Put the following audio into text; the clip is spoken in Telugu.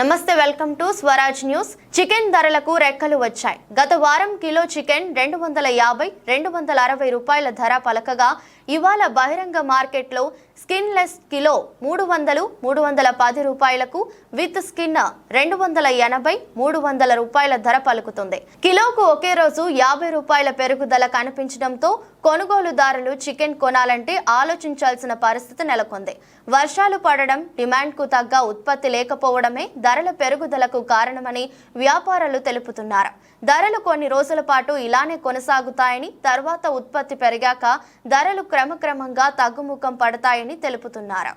నమస్తే, welcome to Swaraj news. Chicken ధరలకు రెక్కలు వచ్చాయి. గత వారం కిలో చికెన్ 250-260 రూపాయల ధర పలకగా ఇవాళ బహిరంగ మార్కెట్లో స్కిన్ లెస్ కిలో 300-310 రూపాయలకు, విత్ స్కిన్ 280-300 రూపాయల ధర పలుకుతుంది. కిలోకు ఒకే రోజు 50 రూపాయల పెరుగుదల కనిపించడంతో కొనుగోలుదారులు చికెన్ కొనాలంటే ఆలోచించాల్సిన పరిస్థితి నెలకొంది. వర్షాలు పడడం, డిమాండ్కు తగ్గ ఉత్పత్తి లేకపోవడమే ధరల పెరుగుదలకు కారణమని వ్యాపారులు తెలుపుతున్నారు. ధరలు కొన్ని రోజుల పాటు ఇలానే కొనసాగుతాయని, తర్వాత ఉత్పత్తి పెరిగాక ధరలు క్రమక్రమంగా తగ్గుముఖం పడతాయని తెలుపుతున్నారు.